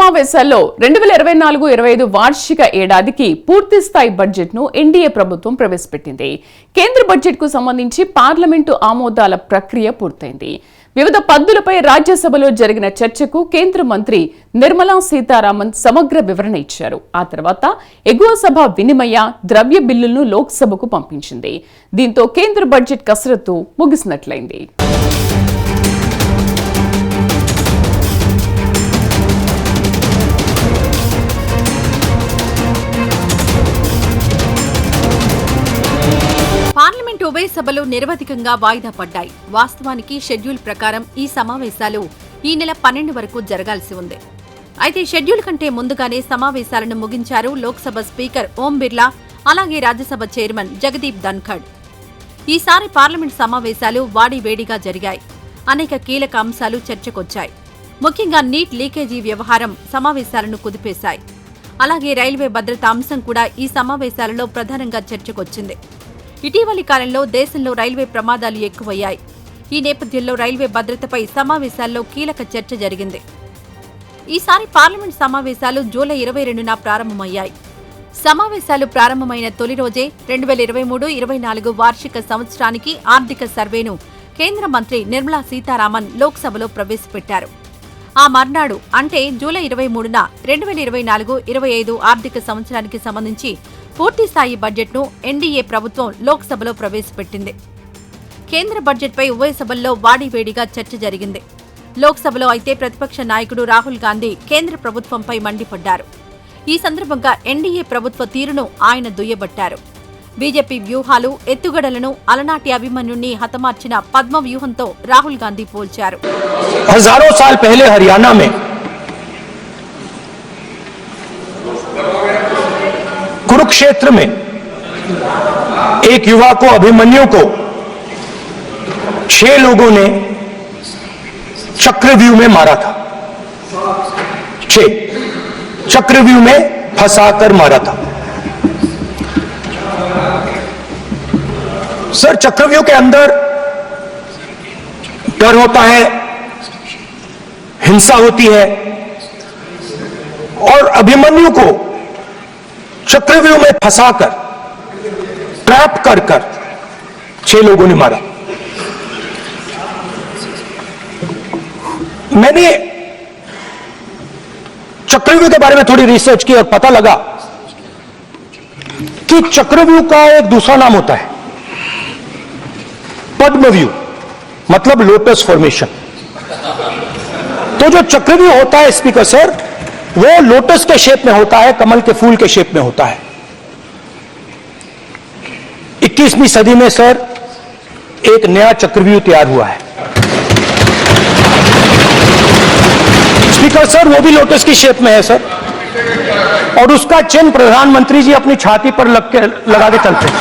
సమావేశాల్లో 2024-25 వార్షిక ఏడాదికి పూర్తి స్థాయి బడ్జెట్ ను ఎన్డీఏ ప్రభుత్వం ప్రవేశపెట్టింది. కేంద్ర బడ్జెట్ కు సంబంధించి పార్లమెంటు ఆమోదాల ప్రక్రియ పూర్తయింది. వివిధ పద్దులపై రాజ్యసభలో జరిగిన చర్చకు కేంద్ర మంత్రి నిర్మలా సీతారామన్ సమగ్ర వివరణ ఇచ్చారు. ఆ తర్వాత ఎగువ సభ వినిమయ ద్రవ్య బిల్లులను లోక్సభకు పంపించింది. దీంతో కేంద్ర బడ్జెట్ కసరత్తు ముగిసినట్లయింది. పార్లమెంట్ ఉభయ సభలు నిరవధికంగా వాయిదా పడ్డాయి. వాస్తవానికి షెడ్యూల్ ప్రకారం ఈ సమావేశాలు ఈ నెల 12 వరకు జరగాల్సి ఉంది. అయితే షెడ్యూల్ కంటే ముందుగానే సమావేశాలను ముగించారు లోక్సభ స్పీకర్ ఓం బిర్లా, అలాగే రాజ్యసభ చైర్మన్ జగదీప్ ధన్ఖడ్. ఈసారి పార్లమెంట్ సమావేశాలు వాడివేడిగా జరిగాయి. అనేక కీలక అంశాలు చర్చకొచ్చాయి. ముఖ్యంగా నీట్ లీకేజీ వ్యవహారం సమావేశాలను కుదిపేశాయి. అలాగే రైల్వే భద్రతా అంశం కూడా ఈ సమావేశాలలో ప్రధానంగా చర్చకొచ్చింది. ఇటీవలి కాలంలో దేశంలో రైల్వే ప్రమాదాలు ఎక్కువయ్యాయి. ఈ నేపథ్యంలో రైల్వే భద్రతపై సమావేశాల్లో కీలక చర్చ జరిగింది. ఈసారి పార్లమెంట్ సమావేశాలు జూలై 22న ప్రారంభమయ్యాయి. సమావేశాలు ప్రారంభమైన తొలి రోజే 2023-24 వార్షిక సంవత్సరానికి ఆర్థిక సర్వేను కేంద్ర మంత్రి నిర్మలా సీతారామన్ లోక్సభలో ప్రవేశపెట్టారు. ఆ మర్నాడు అంటే జూలై 23న 2024-25 ఆర్థిక సంవత్సరానికి సంబంధించి పూర్తిస్థాయి బడ్జెట్ను ఎన్డీఏ ప్రభుత్వం లోక్సభలో ప్రవేశపెట్టింది. కేంద్ర బడ్జెట్పై ఉభయ సభల్లో వాడివేడిగా చర్చ జరిగింది. లోక్సభలో అయితే ప్రతిపక్ష నాయకుడు రాహుల్ గాంధీ కేంద్ర ప్రభుత్వంపై మండిపడ్డారు. ఈ సందర్భంగా ఎన్డీఏ ప్రభుత్వ తీరును ఆయన దుయ్యబట్టారు. బీజేపీ వ్యూహాలు, ఎత్తుగడలను అలనాటి అభిమన్యుణ్ణి హతమార్చిన పద్మ వ్యూహంతో రాహుల్ గాంధీ పోల్చారు. हजारों साल पहले हरियाणा में कुरुक्षेत्र में एक युवा को, अभिमन्यु को 6 लोगों ने चक्रव्यूह में मारा था। 6 चक्रव्यूह में फंसाकर मारा था। सर, चक्रव्यूह के अंदर डर होता है, हिंसा होती है, और अभिमन्यु को चक्रव्यूह में फंसाकर, ट्रैप कर 6 लोगों ने मारा। मैंने चक्रव्यूह के बारे में थोड़ी रिसर्च की और पता लगा कि चक्रव्यूह का एक दूसरा नाम होता है पद्मव्यूह, मतलब लोटस फॉर्मेशन। तो जो चक्रव्यूह होता है स्पीकर सर, वो लोटस के शेप में होता है, कमल के फूल के शेप में होता है। 21वीं सदी में सर एक नया चक्रव्यूह तैयार हुआ है स्पीकर सर, वो भी लोटस की शेप में है सर, और उसका चिन्ह प्रधानमंत्री जी अपनी छाती पर लगा के चलते हैं।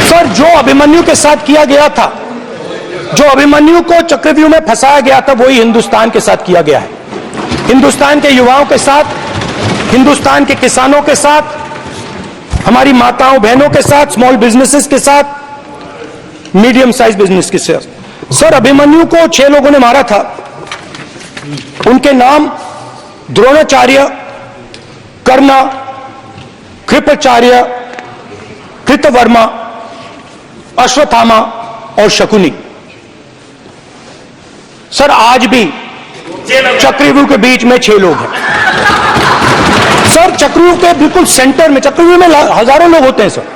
सर, जो अभिमन्यु के साथ किया गया था, जो अभिमन्यु को चक्रव्यूह में फंसाया गया था, वही हिंदुस्तान के साथ किया गया है। हिंदुस्तान के युवाओं के साथ, हिंदुस्तान के किसानों के साथ, हमारी माताओं बहनों के साथ, स्मॉल बिजनेसेस के साथ, मीडियम साइज बिजनेस के साथ। सर, अभिमन्यु को 6 लोगों ने मारा था। उनके नाम द्रोणाचार्य, कर्ण, कृपाचार्य, कृतवर्मा, अश्वत्थामा और शकुनी। सर, आज भी चक्रव्यूह के बीच में 6 लोग हैं। सर, चक्रव्यूह के बिल्कुल सेंटर में, चक्रव्यूह में हजारों लोग होते हैं सर,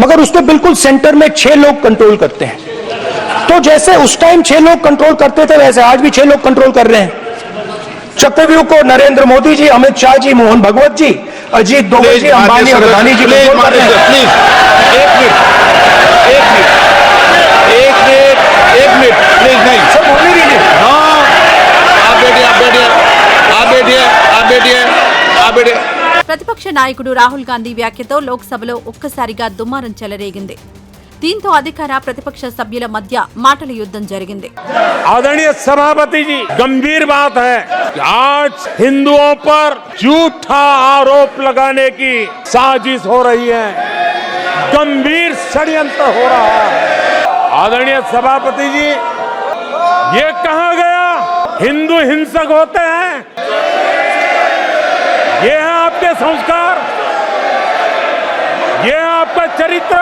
मगर उसके बिल्कुल सेंटर में 6 लोग कंट्रोल करते हैं। तो जैसे उस टाइम 6 लोग कंट्रोल करते थे, वैसे आज भी 6 लोग कंट्रोल कर रहे हैं। चक्रव्यूह को नरेंद्र मोदी जी, अमित शाह जी, मोहन भगवत जी, अजीत डोभाल जी, अंबानी और अदानी जी कंट्रोल कर रहे हैं। एक मिनट प्लीज, नहीं सर, बोलने दीजिए। ప్రతిపక్ష నాయకుడు రాహుల్ గాంధీ వ్యాఖ్యతో లోక్సభలో ఒక్కసారిగా దుమారం చెలరేగింది. దీంతో అధికార ప్రతిపక్ష సభ్యుల మధ్య మాటల యుద్ధం జరిగింది. आदरणीय सभापति जी, गंभीर बात है कि आज हिंदुओं पर झूठा आरोप लगाने की साजिश हो रही है, गंभीर षड्यंत्र हो रहा है। आदरणीय सभापति जी, ये कहा गया हिंदू हिंसक होते हैं? ये है आपके संस्कार, ये है आपका चरित्र,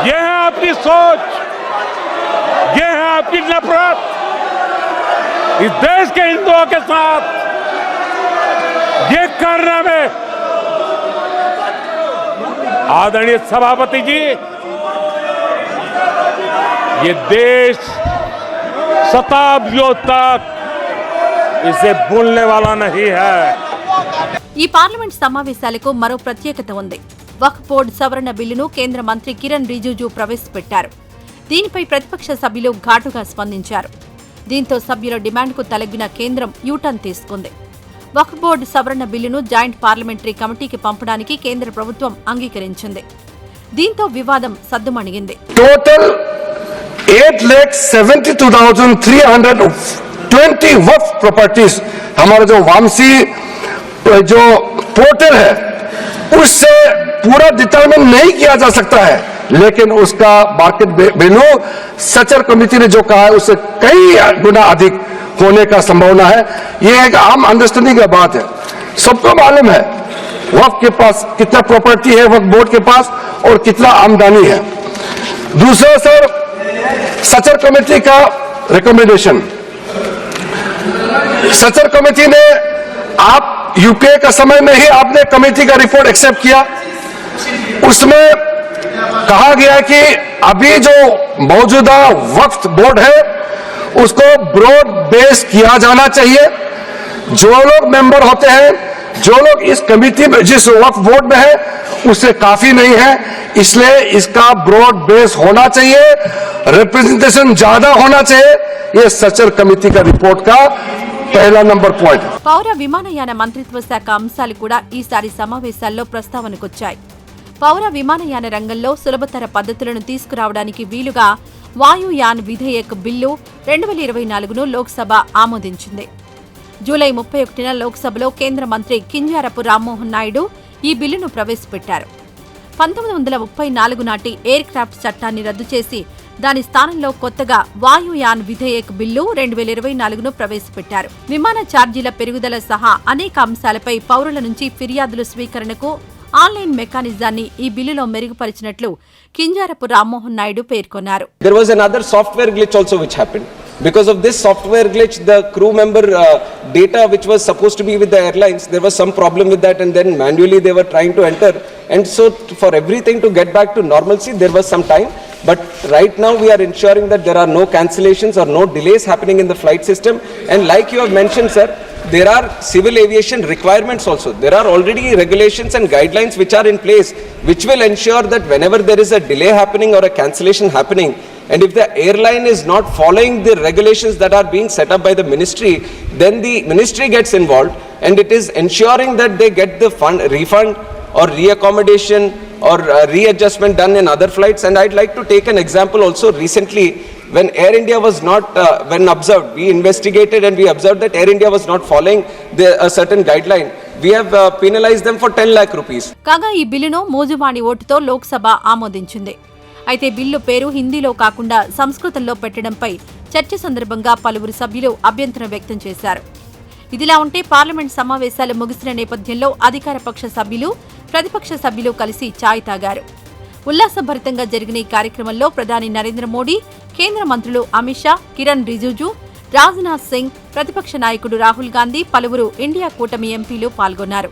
ये है आपकी सोच, ये है आपकी नफरत इस देश के हिंदुओं के साथ। ये करने में आदरणीय सभापति जी, ये देश शताब्दियों तक इसे भूलने वाला नहीं है। ఈ పార్లమెంట్ సమావేశాలకు మరో ప్రత్యేకత ఉంది. వక్ఫ్ బోర్డు సవరణ బిల్లును కేంద్ర మంత్రి కిరణ్ రిజిజు ప్రవేశపెట్టారు. దీనిపై ప్రతిపక్ష సభ్యులు ఘాటుగా స్పందించారు. దీంతో సభ్యుల డిమాండ్కు తలగ్గిన కేంద్రం యూటర్న్ తీసుకుంది. వక్ఫ్ బోర్డు సవరణ బిల్లును జాయింట్ పార్లమెంటరీ కమిటీకి పంపడానికి కేంద్ర ప్రభుత్వం అంగీకరించింది. దీంతో వివాదం సద్దుమణిగింది. टोटल 8,72,320 वक्फ प्रॉपर्टीज हमारा जो वामसी जो पोर्टल है उससे पूरा डिटरमिन नहीं किया जा सकता है, लेकिन उसका मार्केट वैल्यू सचर कमेटी ने जो कहा है उससे कई गुना अधिक होने का संभावना है। ये एक आम अंडरस्टैंडिंग का बात है, सबको मालूम है वक्फ के पास कितना प्रॉपर्टी है, वक्फ बोर्ड के पास और कितना आमदनी है। दूसरा सर, सचर कमेटी का रिकमेंडेशन, सचर कमेटी ने आप यूपीए का समय में ही आपने कमेटी का रिपोर्ट एक्सेप्ट किया, उसमें कहा गया कि अभी जो मौजूदा वक्फ बोर्ड है उसको ब्रॉड बेस किया जाना चाहिए। जो लोग मेंबर होते हैं, जो लोग इस कमेटी में जिस वक्फ बोर्ड में है उससे काफी नहीं है, इसलिए इसका ब्रॉड बेस होना चाहिए, रिप्रेजेंटेशन ज्यादा होना चाहिए। ये सचर कमेटी का रिपोर्ट का पहला नंबर पॉइंट है। పౌర విమానయాన మంత్రిత్వ శాఖ అంశాలు కూడా ఈసారి సమావేశాల్లో ప్రస్తావనకొచ్చాయి. పౌర విమానయాన రంగంలో సులభతర పద్ధతులను తీసుకురావడానికి వీలుగా వాయుయాన్ విధేయక్ బిల్లు 2024ను లోక్సభ ఆమోదించింది. జూలై 31న లోక్సభలో కేంద్ర మంత్రి కింజారపు రామ్మోహన్ నాయుడు ఈ బిల్లును ప్రవేశపెట్టారు. 1934 నాటి ఎయిర్ క్రాఫ్ట్ చట్టాన్ని రద్దు చేసి దాని స్థానంలో కొత్తగా వాయుయాన్ విధేయక్ బిల్లు 2024ను ప్రవేశపెట్టారు. విమాన ఛార్జీల పెరుగుదల సహా అనేక అంశాలపై పౌరుల నుంచి ఫిర్యాదుల స్వీకరణకు ఆన్లైన్ మెకానిజాన్ని ఈ బిల్లులో మెరుగుపరిచినట్లు కింజారపు రామ్మోహన్ నాయుడు పేర్కొన్నారు. There was another software glitch also which happened. Because of this software glitch, the crew member data which was supposed to be with the airlines, there was some problem with that, and then manually they were trying to enter. And so for everything to get back to normalcy, there was some time. But right now we are ensuring that there are no cancellations or no delays happening in the flight system. And like you have mentioned, sir, there are civil aviation requirements also. There are already regulations and guidelines which are in place, which will ensure that whenever there is a delay happening or a cancellation happening, and if the airline is not following the regulations that are being set up by the ministry, then the ministry gets involved, and it is ensuring that they get the refund or reaccommodation or readjustment done in other flights. And I'd like to take an example also. Recently, when Air India was not, when observed, we investigated and we observed that Air India was not following a certain guideline. We have penalized them for 10 lakh rupees. కాగా ఈ బిల్లును మోజువాణి ఓటుతో లోక్సభ ఆమోదించింది. అయితే bill పేరు హిందీలో కాకుండా సంస్కృతంలో పెట్టడంపై చర్చ సందర్భంగా పలువురు సభ్యులు అభ్యంతరం వ్యక్తం చేశారు. ఇదిలా ఉంటే పార్లమెంట్ సమావేశాలు ముగిసిన నేపథ్యంలో అధికార పక్ష సభ్యులు, ప్రతిపక్ష సభ్యులు కలిసి చాయ్ తాగారు. ఉల్లాసభరితంగా జరిగిన ఈ కార్యక్రమంలో ప్రధాని నరేంద్ర మోడీ, కేంద్ర మంత్రులు అమిత్ షా, కిరణ్ రిజిజు, రాజ్నాథ్ సింగ్, ప్రతిపక్ష నాయకుడు రాహుల్ గాంధీ, పలువురు ఇండియా కూటమి ఎంపీలు పాల్గొన్నారు.